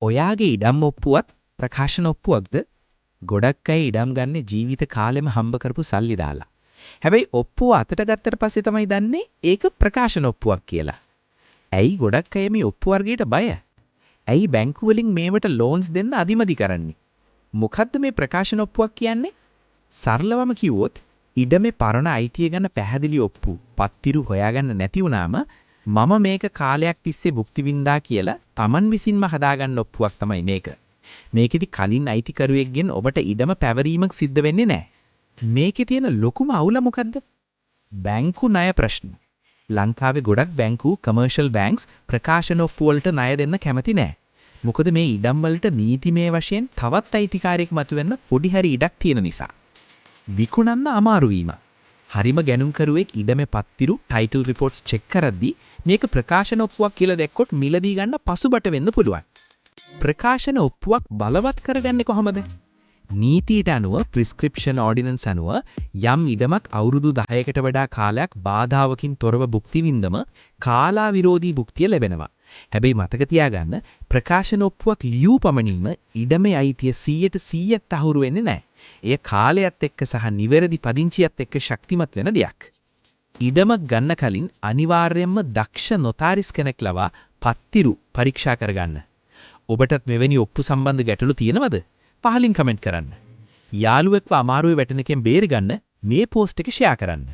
ඔයාගේ ඉඩම් ඔප්පුවත් ප්‍රකාශන ඔප්පුවක්ද? ගොඩක් අය ඉඩම් ගන්න ජීවිත කාලෙම හම්බ කරපු සල්ලි දාලා. හැබැයි ඔප්පුව අතට ගත්තට පස්සේ තමයි දන්නේ ඒක ප්‍රකාශන ඔප්පුවක් කියලා. ඇයි ගොඩක් අය මේ ඔප්පු වර්ගයට බය? ඇයි බැංකු වලින් මේවට ලෝන්ස් දෙන්න අදිමදි කරන්නේ? මොකද්ද මේ ප්‍රකාශන ඔප්පුවක් කියන්නේ? සරලවම කිව්වොත් ඉඩමේ පරණ අයිතිය ගැන පැහැදිලි ඔප්පු පත්තිරු හොයාගන්න නැති වුනාම මම මේක කාලයක් තිස්සේ භුක්ති විඳා කියලා Taman විසින්ම හදාගන්න ඔප්පුවක් තමයි මේක. මේකෙදි කලින් අයිතිකරුවෙක්ගෙන් ඔබට ඉඩම පැවරීමක් සිද්ධ වෙන්නේ නැහැ. මේකේ තියෙන ලොකුම අවුල මොකද්ද? බැංකු ණය ප්‍රශ්න. ලංකාවේ ගොඩක් බැංකු කමර්ෂල් බැංක්ස් ප්‍රකාශන ඔප්පු වලට ණය දෙන්න කැමති නැහැ. මොකද මේ ඉඩම් වලට නීතිමය වශයෙන් තවත් අයිතිකාරයෙක් මතුවෙන්න පොඩි හරි ඉඩක් තියෙන නිසා. විකුණන්න අමාරු වීම. හරිම ගැනුම්කරුවෙක් ඉඩමේ පත්තිරු ටයිටල් රිපෝට්ස් චෙක් කරද්දී මේක ප්‍රකාශන ඔප්පුවක් කියලා දැක්කොත් මිලදී ගන්න පසුබට වෙන්න පුළුවන්. ප්‍රකාශන ඔප්පුවක් බලවත් කරගන්නේ කොහොමද? නීතියට අනුව ප්‍රිස්ක්‍රිප්ෂන් ඕඩිනන්ස් අනුව යම් ඉඩමක් අවුරුදු 10කට වඩා කාලයක් බාධාවකින් තොරව භුක්ති විඳම කාලා විරෝධී භුක්තිය ලැබෙනවා. හැබැයි මතක තියාගන්න ප්‍රකාශන ඔප්පුවක් ලියූ පමණින්ම ඉඩමේ අයිතිය 100% තහවුරු වෙන්නේ නැහැ. එය කාලයත් එක්ක සහ නිවැරදි පදිංචියත් එක්ක ශක්තිමත් වෙන දෙයක්. ඉඩමක් ගන්න කලින් අනිවාර්යයෙන්ම දක්ෂ නොතාරිස් කෙනෙක් ලවා පත්තිරු පරීක්ෂා කරගන්න. ඔබටත් මෙවැනි ඔප්පු සම්බන්ධ ගැටලු තියෙනවද? පහලින් කමෙන්ට් කරන්න. යාළුවෙක්ව අමාරුවේ වැටෙන එකෙන් බේරගන්න මේ පෝස්ට් එක ෂෙයා කරන්න.